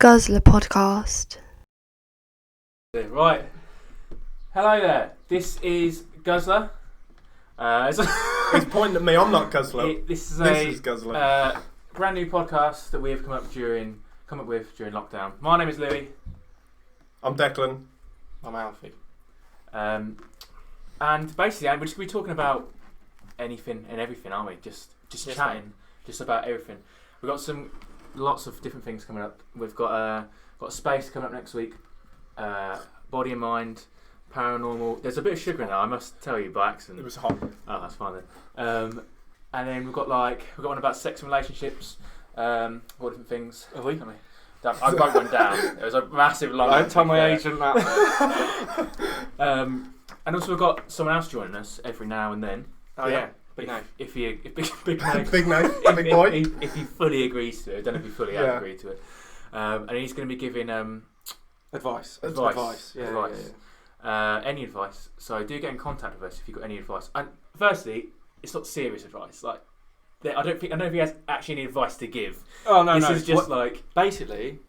Guzzlr podcast. Right. Hello there. This is Guzzlr. He's pointing at me. I'm not Guzzlr. This is Guzzlr. Brand new podcast that we have come up with during lockdown. My name is Louis. I'm Declan. I'm Alfie. And basically, we're just going to be talking about anything and everything, aren't we? Just Yes, chatting, mate. just about everything. We've got lots of different things coming up. We've got space coming up next week. Body and mind, paranormal. There's a bit of sugar in there, I must tell you, by accident. It was hot. Oh, that's fine then. And then we've got one about sex and relationships. All different things. Have we? I broke one down. It was a massive long. Don't tell my agent that. And also we've got someone else joining us every now and then. Oh yeah, big name. If big name. Big name. Big boy. If he fully agrees to it, I don't know if he fully has Yeah. agreed to it. And he's going to be giving Advice. Advice. Yeah. Any advice. So do get in contact with us if you've got any advice. And firstly, it's not serious advice. Like, I don't know if he has actually any advice to give. Oh no, This is just like basically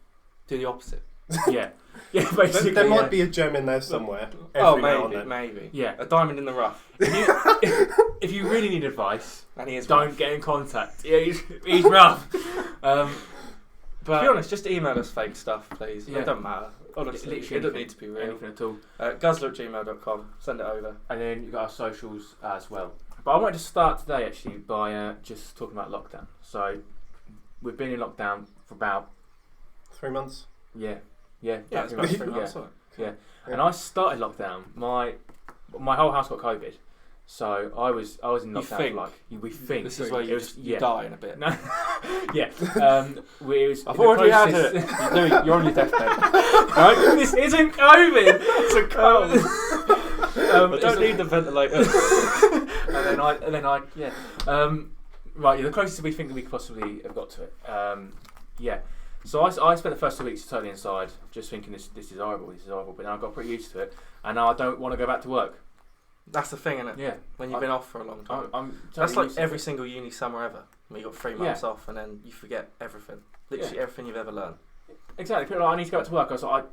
do the opposite. yeah, basically. There might be a gem in there somewhere. Oh, Every now and then. maybe. Yeah. A diamond in the rough. If you really need advice, And he is don't rough. get in contact. Yeah, he's rough. To But be honest, just email us fake stuff, please. Yeah. It doesn't matter. Honestly, Literally it doesn't anything. need to be real. anything at all. Guzzlr@gmail.com. Send it over. And then you've got our socials as well. But I wanted to start today actually by just talking about lockdown. So we've been in lockdown for about 3 months. yeah. Yeah, it's about 3 months, isn't it? Yeah. And I started lockdown. My whole house got COVID, so I was in You lockdown. think? For like we think This is where you yeah. die in a bit. No, yeah. It was. I've in the already had process- it. Louis, you're on your deathbed. No, this isn't COVID. It's a cold. I don't need the ventilator. and then I yeah. Right, the closest we think that we could possibly have got to it. Yeah. So I spent the first 2 weeks totally inside, just thinking this is horrible, but now I got pretty used to it, and now I don't want to go back to work. That's the thing, isn't it? Yeah. When you've been off for a long time. I'm totally That's like used to every it. single uni summer ever. When you got 3 months off and then you forget everything. Literally everything you've ever learned. Exactly. People are like, I need to go back to work. I was like,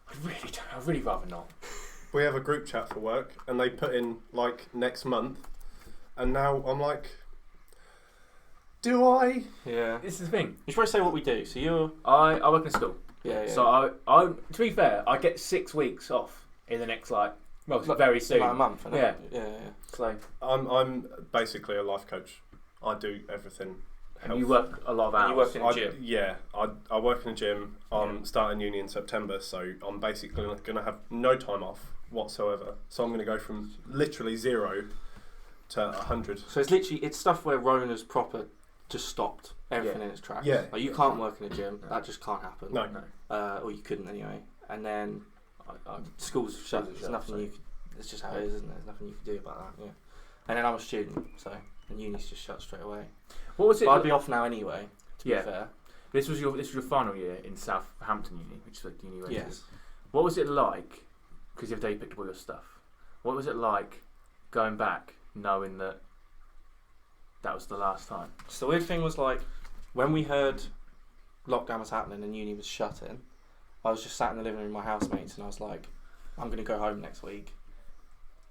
I'd really rather not. We have a group chat for work, and they put in like next month, and now I'm like, do I? Yeah. This is the thing. You should probably say what we do. So you're... I work in a school. Yeah. So I to be fair, I get 6 weeks off in the next very soon. About a month, isn't Yeah. it? Yeah. So I'm basically a life coach. I do everything. and you work a lot of hours. You work in a gym. Yeah, I work in a gym. I'm starting uni in September, so I'm basically going to have no time off whatsoever. So I'm going to go from literally 0 to 100. So it's stuff where Rona's proper just stopped everything in its tracks. Yeah. Like you can't work in a gym. That just can't happen. No. Or you couldn't anyway. And then schools shut. There's nothing you could... It's just how it is, isn't it? There's nothing you can do about that. Yeah. And then I'm a student, and uni's just shut straight away. What was it? But I'd be off now anyway. To be fair. This was your final year in Southampton Uni, which is like the uni where it Yes. is. What was it like? Because the other day you picked up all your stuff. What was it like going back, knowing that was the last time? So the weird thing was like when we heard lockdown was happening and uni was shutting, I was just sat in the living room with my housemates and I was like, I'm gonna go home next week.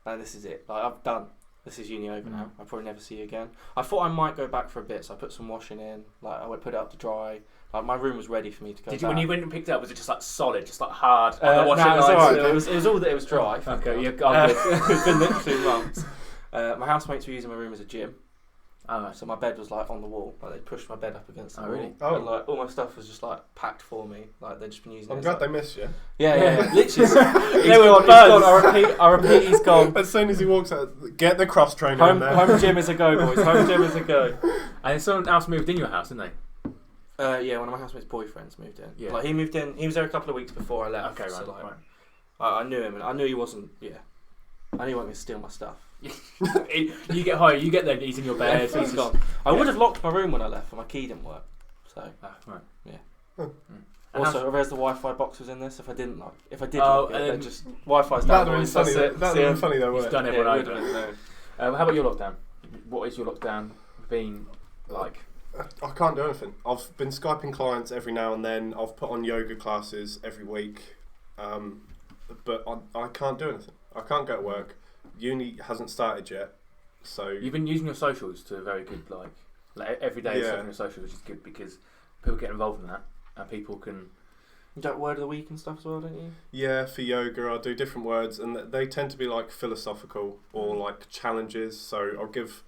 Like this is it. Like I've done. This is uni over now. I'll probably never see you again. I thought I might go back for a bit, so I put some washing in. Like I would put it up to dry. Like my room was ready for me to go. Did you, back. when you went and picked it up, was it just like solid, just like hard? No, the washing it was lines alright. still? It was all that it was dry. Okay, thank yeah, God. oh, It's been there 2 months. My housemates were using my room as a gym. Oh, So my bed was like on the wall. Like they pushed my bed up against the Oh, wall. really? Oh. And, like all my stuff was just like packed for me. Like they'd just been using it. I'm as, glad like, they missed you. Yeah. Literally. He's He's gone, gone. I repeat, he's gone. As soon as he walks out, get the cross trainer in there. Home gym is a go, boys. Home gym is a go. and then someone else moved in your house, didn't they? Yeah, one of my housemates' boyfriends moved in. Yeah. Like he moved in. He was there a couple of weeks before I left. Okay, right. So like, right. I knew him, and I knew he wasn't. Yeah. I knew he wasn't going to steal my stuff. You get home, you get there, he's in your bed. Yeah, he's gone. I would have locked my room when I left, but my key didn't work. So. Right. Yeah. Hmm. And Also, there's the Wi-Fi boxes in this. If I did lock it, and then then just Wi-Fi's That'd down. have been funny. That'd have been funny though, He's wouldn't done it? everyone Yeah, over. How about your lockdown? What is your lockdown been like? I can't do anything. I've been Skyping clients every now and then. I've put on yoga classes every week, but I can't do anything. I can't go to work. Uni hasn't started yet, so You've been using your socials to a very good like every day stuff on your socials, which is good because people get involved in that and people can. You don't word of the week and stuff as well, don't you? yeah, for yoga I do different words, and they tend to be like philosophical or like challenges. So I'll give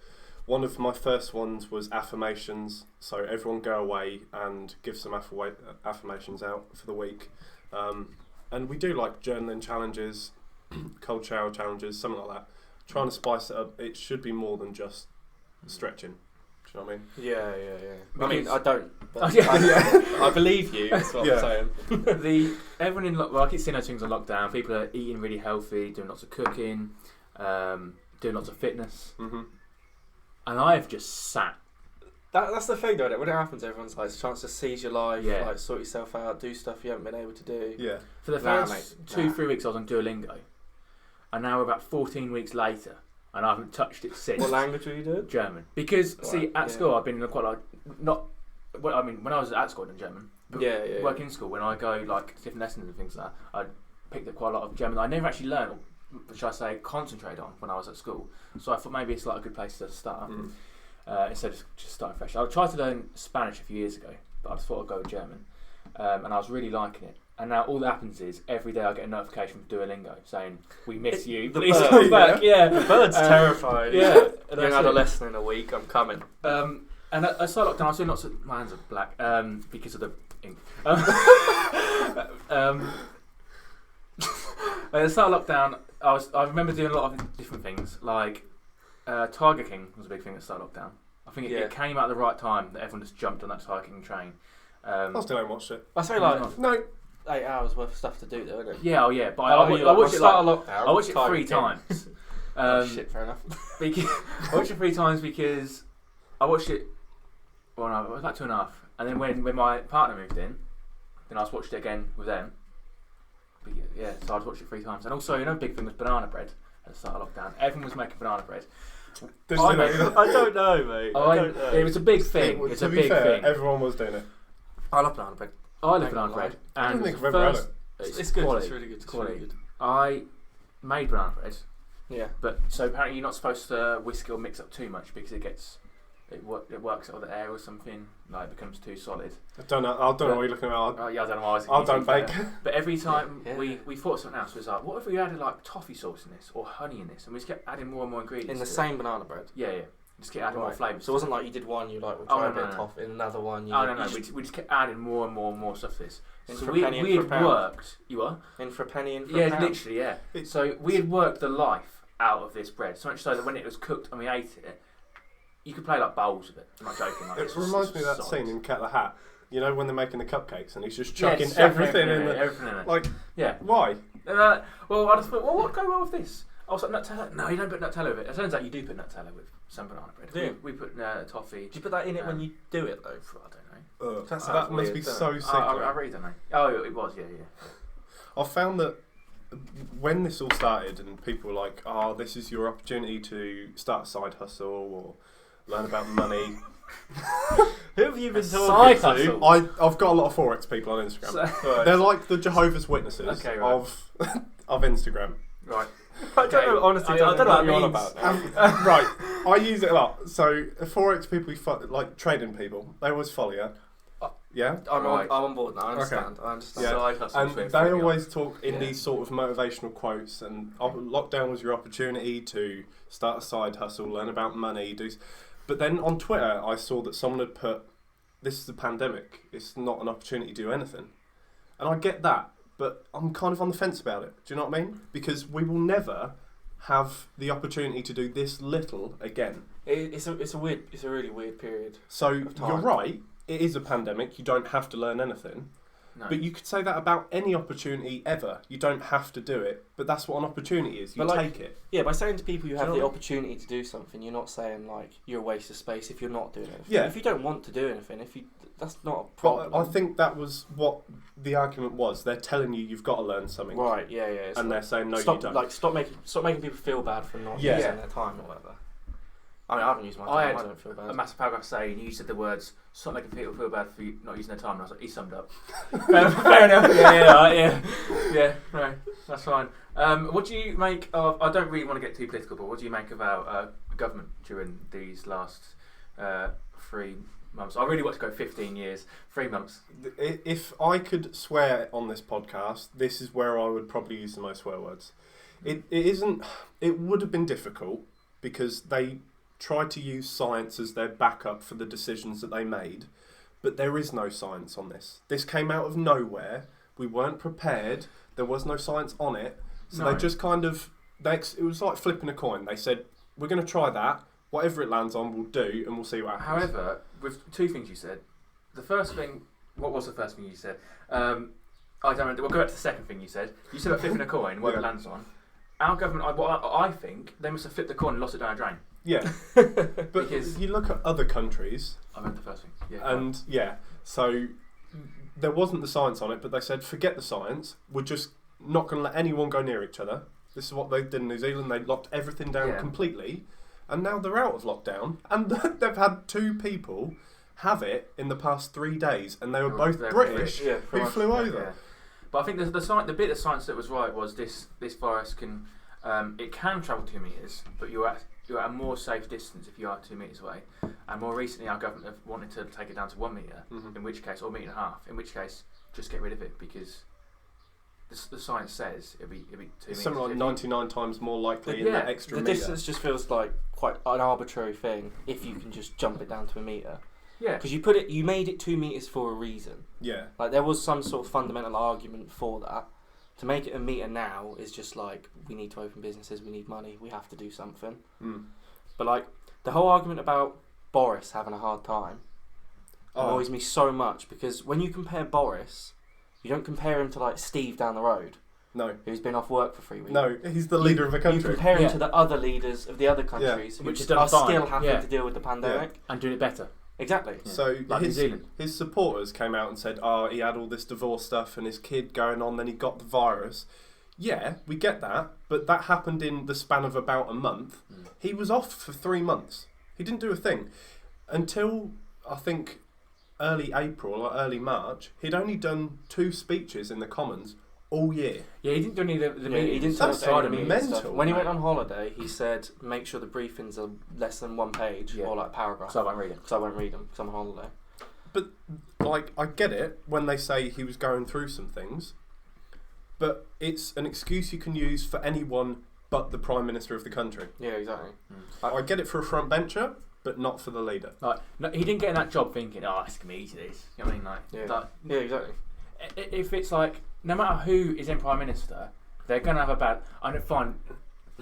one of my first ones was affirmations. So everyone go away and give some affirmations out for the week, and we do like journaling challenges, cold shower challenges, something like that. Trying to spice it up. It should be more than just stretching. Do you know what I mean? Yeah. I mean, I don't. But Yeah. I believe you. That's what I'm saying. Everyone in I keep seeing those things on lockdown. People are eating really healthy, doing lots of cooking, doing lots of fitness, Mm-hmm. and I've just sat. That's the thing, though. When it happens, everyone's like, it's a chance to seize your life, Yeah. like sort yourself out, do stuff you haven't been able to do. Yeah. For the Nah, first mate, 2-3 weeks, I was on Duolingo, and now we're about 14 weeks later, and I haven't touched it since. What language were you doing? German. Because see, at yeah. school I've been in quite like not. Well, I mean, when I was at school I did German. But Yeah. working in school, when I go like different lessons and things like that, I picked up quite a lot of German that I never actually learned, or should I say, concentrate on when I was at school. So I thought maybe it's like a good place to start instead of just starting fresh. I tried to learn Spanish a few years ago, but I just thought I'd go with German, and I was really liking it. And now all that happens is every day I get a notification from Duolingo saying, "We miss you. The Please bird, come back." Yeah, The bird's terrified. Yeah, You that's haven't had a it. lesson in a week, I'm coming. And I started lockdown. I was doing lots of. My hands are black because of the ink. At the start of lockdown, I remember doing a lot of different things. Like Tiger King was a big thing at the start of lockdown. I think it came out at the right time that everyone just jumped on that Tiger King train. I still haven't watched it. I say like No. 8 hours worth of stuff to do, though, isn't it? Yeah, but I watched it start like, of lockdown. I watched it Tiger 3 King. times. Shit, fair enough. I watched it 3 times because I watched it. Well, no, it was about 2.5, and then when my partner moved in, then I just watched it again with them. But yeah, so I just watched it 3 times, and also big thing was banana bread at the start of lockdown. Everyone was making banana bread. I don't know, mate. I don't know. It was a big thing. It's to a be big fair, thing. everyone was doing it. I love banana bread. I love Don't banana lie. bread, I don't and think the I've ever had first, it. It's good. quality. It's really good. It's Quality. really good. I made banana bread, Yeah. but so apparently you're not supposed to whisk or mix up too much because it works out of the air or something. Like it becomes too solid. I don't know what you're looking at. Yeah, I don't know. I don't bake. But every time Yeah. we thought something else, was like, what if we added like toffee sauce in this or honey in this, and we just kept adding more and more ingredients In the to same banana bread. it. Yeah, just kept adding more Right. flavours. So it wasn't like you did one, you like, we'll Oh, try no, a bit no, of no. toffee, in another one. You, Oh no, you we just kept adding more and more and more stuff to this. In So for a we penny, in had for a pound. worked. You are? In for a penny, in for a Yeah, pound. literally, yeah. So we had worked the life out of this bread, so much so that when it was cooked and we ate it, you could play like bowls with it. I'm not joking. Like, It reminds me of that scene in Cat the Hat. You know when they're making the cupcakes and he's just Yeah, chucking just everything in there. everything in it. Like, Yeah. why? Well, I just thought, well, what would go well with this? I was like, Nutella. No, you don't put Nutella with it. It turns out you do put Nutella with some banana bread. Do you? We put toffee. Do you put that in it when you do it, though? I don't know. That sounds must weird, be doesn't so it? sick. I really don't know. Oh, it was, yeah. I found that when this all started and people were like, "Oh, this is your opportunity to start a side hustle or learn about money." Who have you been Side talking to? hustle. I've got a lot of Forex people on Instagram. So, They're like the Jehovah's Witnesses Okay, right. of Instagram. right. I don't know, honestly, I don't know what you're on about now. Right, I use it a lot. So Forex people, like trading people, they always follow you. Yeah, I'm Right. on board now, I understand. I understand. Yeah. Side hustle. and they always talk in Yeah. these sort of motivational quotes. And lockdown was your opportunity to start a side hustle, learn about money, But then on Twitter, I saw that someone had put, "This is a pandemic. It's not an opportunity to do anything." And I get that, but I'm kind of on the fence about it. Do you know what I mean? Because we will never have the opportunity to do this little again. It's a really weird period. So time. you're right. It is a pandemic. You don't have to learn anything. No. But you could say that about any opportunity ever. You don't have to do it, but that's what an opportunity is. You But, like, take it. Yeah, by saying to people you Do have you the know what I opportunity to do something, you're not saying like you're a waste of space if you're not doing anything. Yeah. If you don't want to do anything, that's not a But problem. I think that was what the argument was. They're telling you you've got to learn something, Right, yeah. It's and like, they're saying no, stop, you don't. Like stop making people feel bad for not Yeah. using their time or whatever. I mean, I haven't used my time. I I had don't feel bad. a massive paragraph saying you said the words "stop making people feel bad for you not using their time," and I was like, he summed up. Fair enough. Yeah. No, that's fine. What do you make of? I don't really want to get too political, but what do you make about government during these last 3 months? I really want to go 15 years. 3 months. If I could swear on this podcast, this is where I would probably use the most swear words. It isn't. It would have been difficult because they tried to use science as their backup for the decisions that they made, but there is no science on this. This came out of nowhere. We weren't prepared. There was no science on it, so they just kind of. It was like flipping a coin. They said, "We're going to try that. Whatever it lands on, we'll do, and we'll see what happens." However, with 2 things you said, the first thing. What was the first thing you said? I don't know. We'll go back to the second thing you said. You said about flipping a coin, what it lands on. Our government, I think, they must have flipped the coin and lost it down a drain. Yeah, but because you look at other countries. I meant the first thing. Yeah. And so there wasn't the science on it, but they said, forget the science. We're just not going to let anyone go near each other. This is what they did in New Zealand. They locked everything down completely, and now they're out of lockdown. And they've had 2 people have it in the past 3 days, and they were both British who flew over. Yeah. But I think the bit of science that was right was this virus can it can travel 2 meters, but you're at a more safe distance if you are 2 meters away. And more recently, our government have wanted to take it down to 1 meter, in which case, or 1.5 meters, in which case, just get rid of it because the science says it'll be 2 meters. It's something like 99 times more likely in that extra meter. The distance just feels like quite an arbitrary thing if you can just jump it down to 1 meter. Yeah, because you made it 2 meters for a reason. Yeah, like there was some sort of fundamental argument for that. To make it 1 meter now is just like we need to open businesses, we need money, we have to do something. But like the whole argument about Boris having a hard time annoys me so much because when you compare Boris, you don't compare him to like Steve down the road. No, who's been off work for 3 weeks. No, he's the leader of a country. You compare him to the other leaders of the other countries, which are still having to deal with the pandemic and doing it better. Exactly. Yeah. So like his supporters came out and said, he had all this divorce stuff and his kid going on, then he got the virus. Yeah, we get that, but that happened in the span of about a month. He was off for 3 months. He didn't do a thing. Until, I think, early April or early March, he'd only done 2 speeches in the Commons all year. Yeah, he didn't do any of the meetings. He didn't That's mental. When he went on holiday, he said, make sure the briefings are less than 1 page or like a paragraph. So I won't read them. Because I won't read them because I'm on holiday. But, like, I get it when they say he was going through some things, but it's an excuse you can use for anyone but the Prime Minister of the country. Yeah, exactly. I get it for a front bencher, but not for the leader. Like, no, he didn't get in that job thinking, it's going to be easy this. You know what I mean? Yeah, exactly. If it's like, no matter who is in Prime Minister, they're going to have a bad... I know, fine,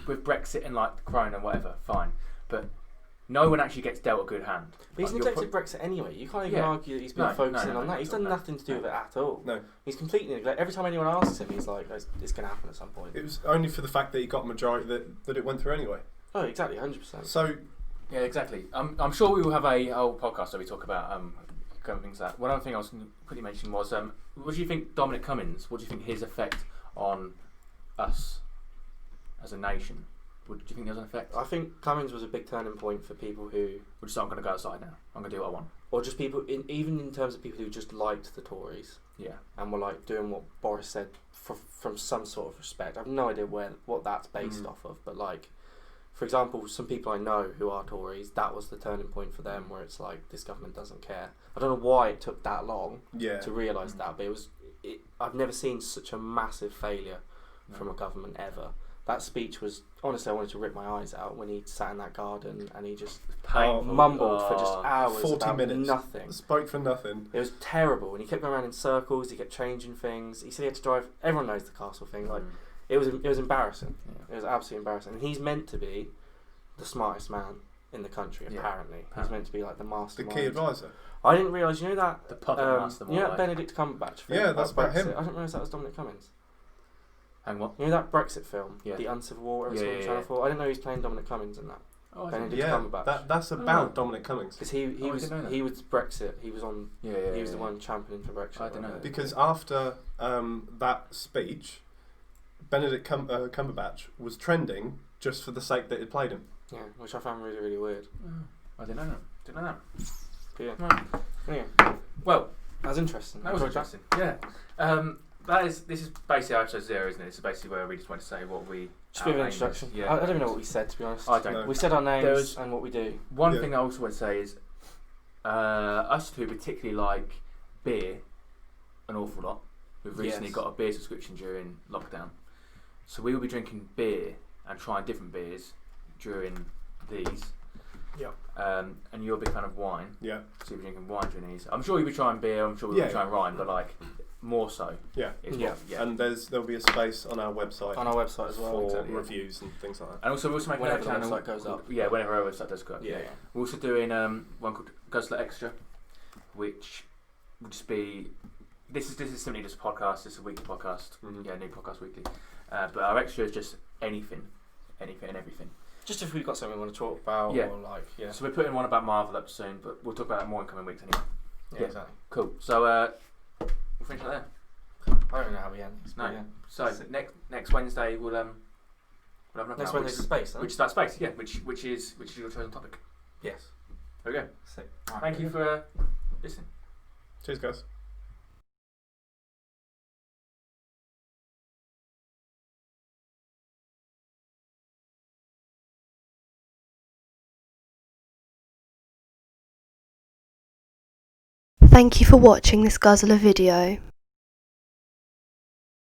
with Brexit and like Corona and whatever, fine. But no one actually gets dealt a good hand. But he's neglected Brexit anyway. You can't even argue that he's been focusing on that. He's done nothing to do with it at all. No. He's completely neglected. Every time anyone asks him, he's like, it's going to happen at some point. It was only for the fact that he got a majority that it went through anyway. Oh, exactly, 100%. So... Yeah, exactly. I'm sure we will have a whole podcast where we talk about things like that. One other thing I was quickly mentioning was, what do you think Dominic Cummings, what do you think his effect on us as a nation? Do you think there's an effect? I think Cummings was a big turning point for people who... Would just say, I'm going to go outside now. I'm going to do what I want. Or just people, even in terms of people who just liked the Tories. Yeah. And were like doing what Boris said from some sort of respect. I have no idea what that's based off of, but like... For example, some people I know who are Tories, that was the turning point for them where it's like, this government doesn't care. I don't know why it took that long to realise that, but I've never seen such a massive failure from a government ever. That speech was, honestly, I wanted to rip my eyes out when he sat in that garden and he just mumbled for just hours 40 about minutes. Nothing. Spoke for nothing. It was terrible, and he kept going around in circles, he kept changing things. He said he had to drive, everyone knows the castle thing, like... It was embarrassing. Yeah. It was absolutely embarrassing. And he's meant to be the smartest man in the country, apparently. He's meant to be like the mastermind. The key advisor. I didn't realise, you know that... The puppet mastermind. You know that Benedict Cumberbatch film? Yeah, that's about him. I didn't realise that was Dominic Cummings. Hang on. You know that Brexit film? Yeah. The Uncivil War, on Channel 4? I didn't know he was playing Dominic Cummings in that. Oh, Benedict Cumberbatch. That's about Dominic Cummings. Because he was Brexit. He was on... he was the one championing for Brexit. I don't know. Because after that speech... Benedict Cumberbatch was trending just for the sake that it played him. Yeah, which I found really, really weird. I didn't know that. But yeah. Right. Anyway, Well, that was interesting. that was Enjoyed interesting. Yeah. This is basically our episode 0, isn't it? This is basically where we just want to say what we. Just a bit of our an aim is. introduction. Yeah. I don't even know what we said, to be honest. I don't. No. We said our names There was- and what we do. One Yeah. thing I also want to say is, us two particularly like beer an awful lot. We've recently Yes. got a beer subscription during lockdown, so we will be drinking beer and trying different beers during these. Yeah. And you're a big fan of wine, Yeah. so you'll be drinking wine during these. I'm sure you'll be trying beer. I'm sure we'll Yeah. be trying wine, but like more so. Yeah. Is Yeah. what, yeah. And there'll be a space on our website On our website as well. for exactly, yeah. reviews and things like that. And also we're also making Whenever another the channel. website goes up. Yeah, whenever our website does go up. Yeah. We're also doing one called Guzzlr Extra, which will just be. This is simply just a podcast. It's a weekly podcast. Mhm. Yeah, new podcast weekly. But our extra is just anything and everything. Just if we've got something we want to talk about, Yeah. or like, yeah. So we're putting one about Marvel up soon, but we'll talk about that more in coming weeks anyway. Yeah, exactly. Cool. So we'll finish it there. I don't even know how we end this. No. but yeah. So next Wednesday we'll have another Next panel, Wednesday's space, which starts space. Yeah, which is your chosen topic. Yes. There we go. Sick. Thank you for listening. Cheers, guys. Thank you for watching this Guzzlr video.